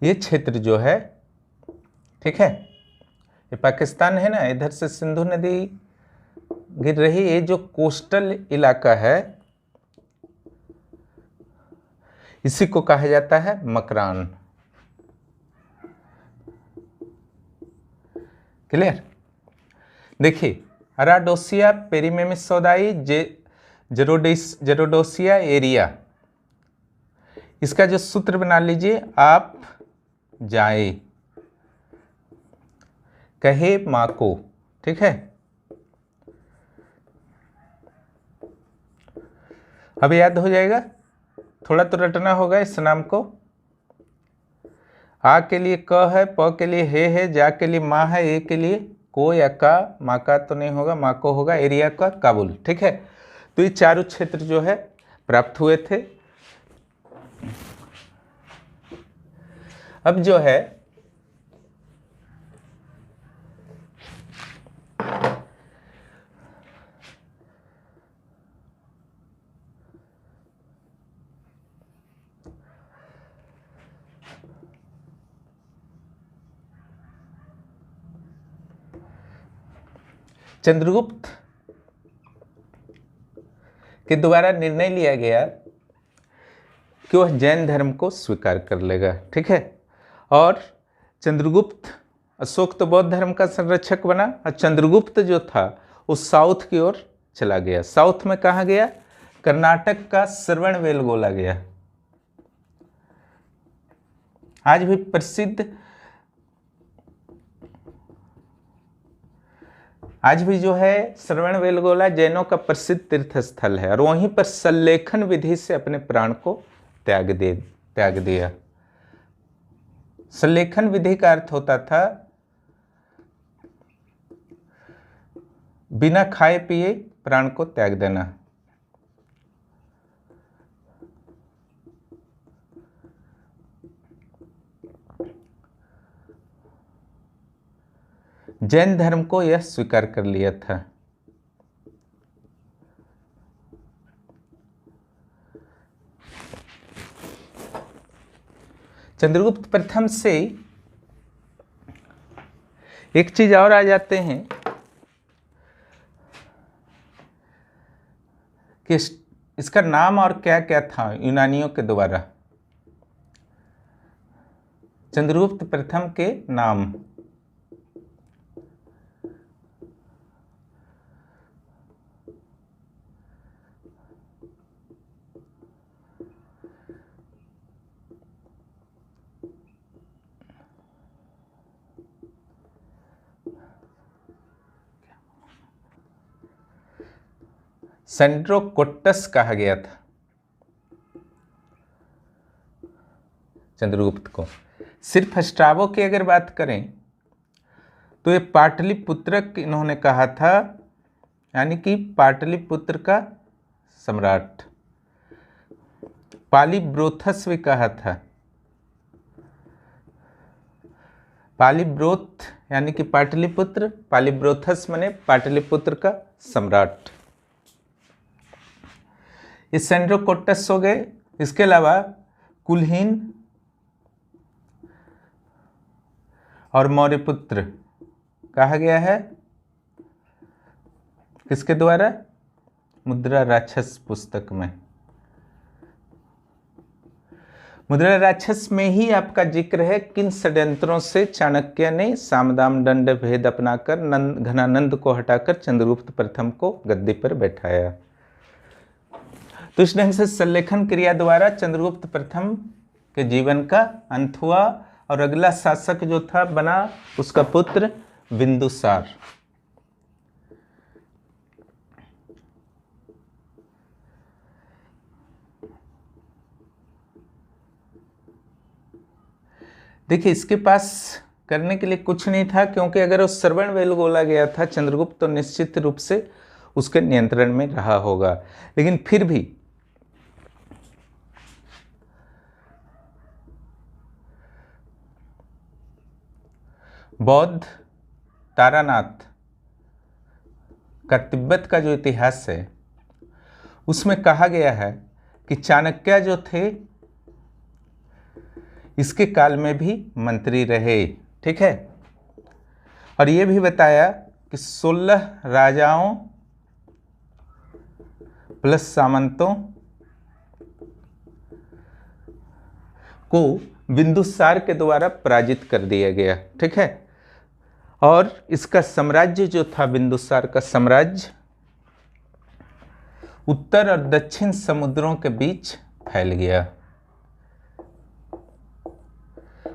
ये क्षेत्र जो है, ठीक है, ये पाकिस्तान है ना, इधर से सिंधु नदी गिर रही, ये जो कोस्टल इलाका है इसी को कहा जाता है मकरान। क्लियर? देखिए, अराडोसिया पेरीमेमिसोदाई जेरोडोसिया एरिया, इसका जो सूत्र बना लीजिए आप, जाए कहे माँ को, ठीक है। अब याद हो जाएगा, थोड़ा तो रटना होगा इस नाम को। आ के लिए क है, प के लिए हे है, जा के लिए माँ है, ए के लिए को या का, माँ का तो नहीं होगा, माँ को होगा, एरिया का काबुल, ठीक है। तो ये चारों क्षेत्र जो है प्राप्त हुए थे। अब जो है चंद्रगुप्त के द्वारा निर्णय लिया गया कि वह जैन धर्म को स्वीकार कर लेगा, ठीक है। और चंद्रगुप्त, अशोक तो बौद्ध धर्म का संरक्षक बना, और चंद्रगुप्त जो था वो साउथ की ओर चला गया। साउथ में कहाँ गया? कर्नाटक का श्रवणबेलगोला गया। आज भी प्रसिद्ध, आज भी जो है श्रवणबेलगोला जैनों का प्रसिद्ध तीर्थ स्थल है, और वहीं पर सल्लेखन विधि से अपने प्राण को त्याग दिया। सल्लेखन विधि का अर्थ होता था बिना खाए पिए प्राण को त्याग देना। जैन धर्म को यह स्वीकार कर लिया था। चंद्रगुप्त प्रथम से एक चीज और आ जाते हैं कि इसका नाम और क्या क्या था यूनानियों के द्वारा। चंद्रगुप्त प्रथम के नाम, सेंड्रोकोट्टस कहा गया था चंद्रगुप्त को। सिर्फ स्ट्राबो की अगर बात करें तो ये पाटलिपुत्रक इन्होंने कहा था, यानी कि पाटलिपुत्र का सम्राट। पालीब्रोथस भी कहा था, पालीब्रोथ यानी कि पाटलिपुत्र, पालीब्रोथस माने पाटलिपुत्र का सम्राट। ये सेंड्रोकोट्टस हो गए। इसके अलावा कुलहीन और मौर्यपुत्र कहा गया है किसके द्वारा? मुद्रा राक्षस पुस्तक में। मुद्रा राक्षस में ही आपका जिक्र है किन षड्यंत्रों से चाणक्य ने सामदाम दंड भेद अपनाकर घनानंद को हटाकर चंद्रगुप्त प्रथम को गद्दी पर बैठाया। तो इस ढंग से सल्लेखन क्रिया द्वारा चंद्रगुप्त प्रथम के जीवन का अंत हुआ, और अगला शासक जो था बना उसका पुत्र बिंदुसार। देखिए, इसके पास करने के लिए कुछ नहीं था, क्योंकि अगर वो श्रवणबेलगोला गया था चंद्रगुप्त तो निश्चित रूप से उसके नियंत्रण में रहा होगा। लेकिन फिर भी बौद्ध तारानाथ का तिब्बत का जो इतिहास है उसमें कहा गया है कि चाणक्य जो थे इसके काल में भी मंत्री रहे, ठीक है। और ये भी बताया कि 16 राजाओं प्लस सामंतों को बिंदुसार के द्वारा पराजित कर दिया गया, ठीक है। और इसका साम्राज्य जो था, बिंदुसार का साम्राज्य उत्तर और दक्षिण समुद्रों के बीच फैल गया।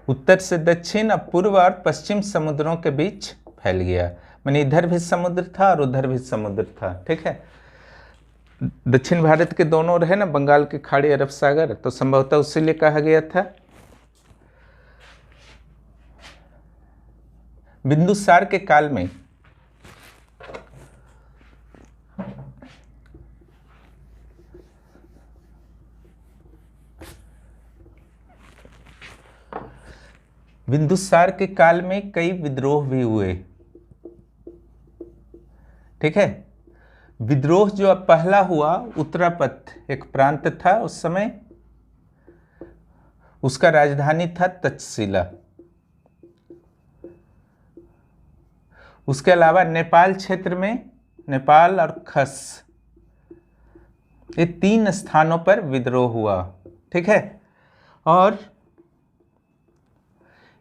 उत्तर से दक्षिण और पूर्व और पश्चिम समुद्रों के बीच फैल गया, माने इधर भी समुद्र था और उधर भी समुद्र था, ठीक है। दक्षिण भारत के दोनों रहे ना, बंगाल की खाड़ी, अरब सागर, तो संभवतः उसीलिए कहा गया था। बिंदुसार के काल में कई विद्रोह भी हुए, ठीक है। विद्रोह जो अब पहला हुआ, उत्तरापथ एक प्रांत था उस समय, उसका राजधानी था तक्षशिला। उसके अलावा नेपाल क्षेत्र में नेपाल और खस, ये 3 स्थानों पर विद्रोह हुआ, ठीक है। और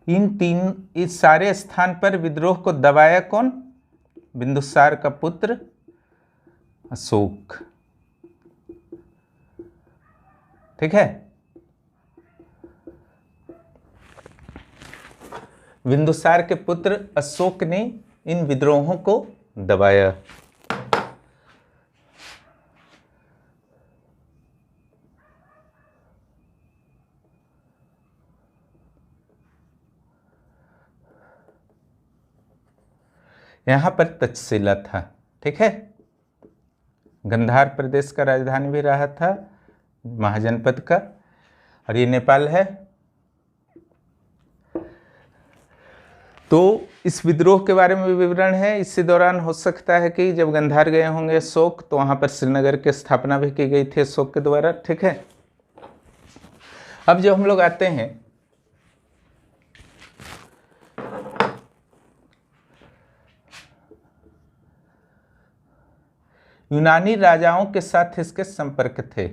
इस सारे स्थान पर विद्रोह को दबाया कौन? बिंदुसार का पुत्र अशोक, ठीक है। बिंदुसार के पुत्र अशोक ने इन विद्रोहों को दबाया। यहां पर तक्षशिला था, ठीक है। गंधार प्रदेश का राजधानी भी रहा था, महाजनपद का, और ये नेपाल है। तो इस विद्रोह के बारे में भी विवरण है। इसी दौरान हो सकता है कि जब गंधार गए होंगे अशोक, तो वहां पर श्रीनगर की स्थापना भी की गई थी अशोक के द्वारा, ठीक है। अब जब हम लोग आते हैं यूनानी राजाओं के साथ इसके संपर्क थे।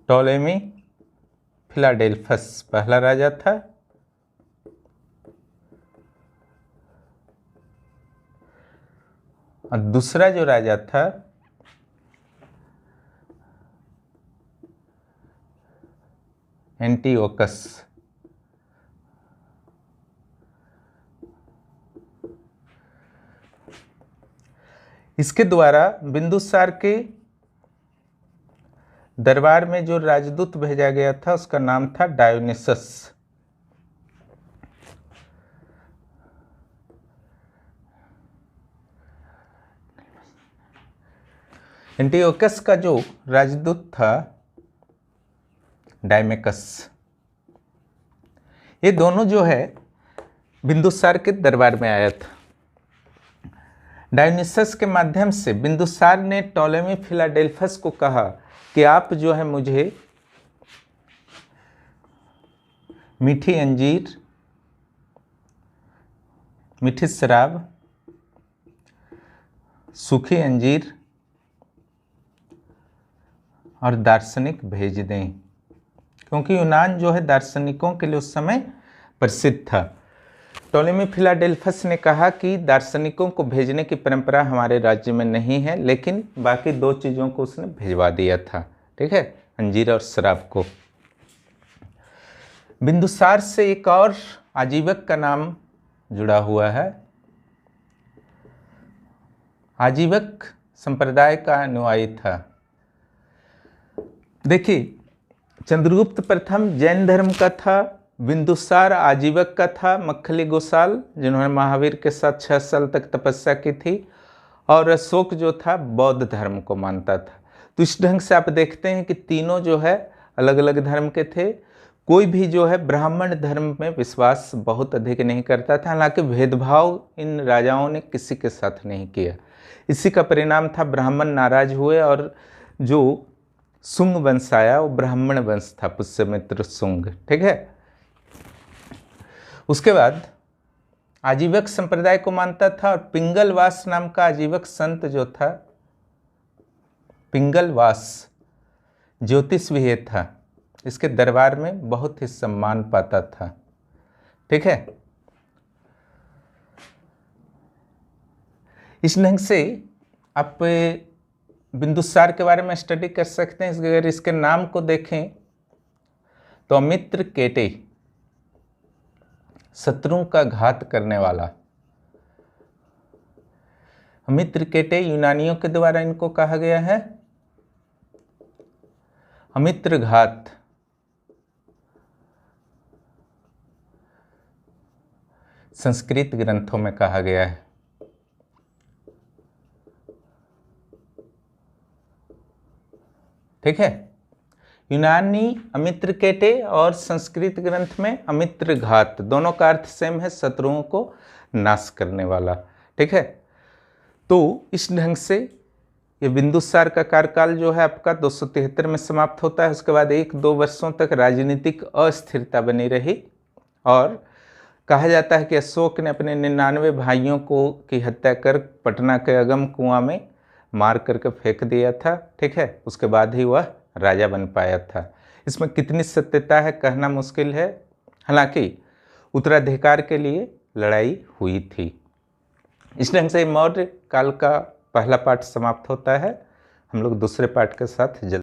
टॉलेमी फिलाडेल्फस पहला राजा था, और दूसरा जो राजा था एंटीओकस। इसके द्वारा बिंदुसार के दरबार में जो राजदूत भेजा गया था उसका नाम था डायोनिसस। एंटीओकस का जो राजदूत था डायमेकस, ये दोनों जो है बिंदुसार के दरबार में आया था। डायोनिसस के माध्यम से बिंदुसार ने टॉलेमी फिलाडेल्फस को कहा कि आप जो है मुझे मीठी अंजीर, मीठी शराब, सूखी अंजीर और दार्शनिक भेज दें, क्योंकि यूनान जो है दार्शनिकों के लिए उस समय प्रसिद्ध था। टॉलेमी फिलाडेल्फस ने कहा कि दार्शनिकों को भेजने की परंपरा हमारे राज्य में नहीं है, लेकिन बाकी 2 चीज़ों को उसने भिजवा दिया था, ठीक है, अंजीर और शराब को। बिंदुसार से एक और आजीवक का नाम जुड़ा हुआ है। आजीवक संप्रदाय का अनुयायी था। देखिए, चंद्रगुप्त प्रथम जैन धर्म का था बिंदुसार आजीवक का था, मक्खली गोसाल जिन्होंने महावीर के साथ 6 साल तक तपस्या की थी, और अशोक जो था बौद्ध धर्म को मानता था। तो इस ढंग से आप देखते हैं कि तीनों जो है अलग अलग धर्म के थे। कोई भी जो है ब्राह्मण धर्म में विश्वास बहुत अधिक नहीं करता था, हालांकि भेदभाव इन राजाओं ने किसी के साथ नहीं किया। इसी का परिणाम था ब्राह्मण नाराज हुए और जो शुंग वंश आया वो ब्राह्मण वंश था, पुष्यमित्र शुंग। ठीक है। उसके बाद आजीवक संप्रदाय को मानता था, और पिंगलवास नाम का आजीवक संत जो था, पिंगलवास ज्योतिष भी ये था, इसके दरबार में बहुत ही सम्मान पाता था। ठीक है। इस ढंग से आप बिंदुसार के बारे में स्टडी कर सकते हैं। अगर इसके नाम को देखें तो अमित्र केटे, शत्रुओं का घात करने वाला। अमित्र केटे यूनानियों के द्वारा इनको कहा गया है अमित्र घात। संस्कृत ग्रंथों में कहा गया है। ठीक है। यूनानी अमित्र केटे और संस्कृत ग्रंथ में अमित्र घात, दोनों का अर्थ सेम है, शत्रुओं को नाश करने वाला। ठीक है। तो इस ढंग से ये बिंदुसार का कार्यकाल जो है आपका 273 में समाप्त होता है। उसके बाद 1-2 वर्षों तक राजनीतिक अस्थिरता बनी रही, और कहा जाता है कि अशोक ने अपने 99 भाइयों की हत्या कर पटना के अगम कुआं में मार करके फेंक दिया था। ठीक है। उसके बाद ही वह राजा बन पाया था। इसमें कितनी सत्यता है कहना मुश्किल है, हालांकि उत्तराधिकार के लिए लड़ाई हुई थी। इस ढंग से मौर्य काल का पहला पार्ट समाप्त होता है। हम लोग दूसरे पार्ट के साथ जल्द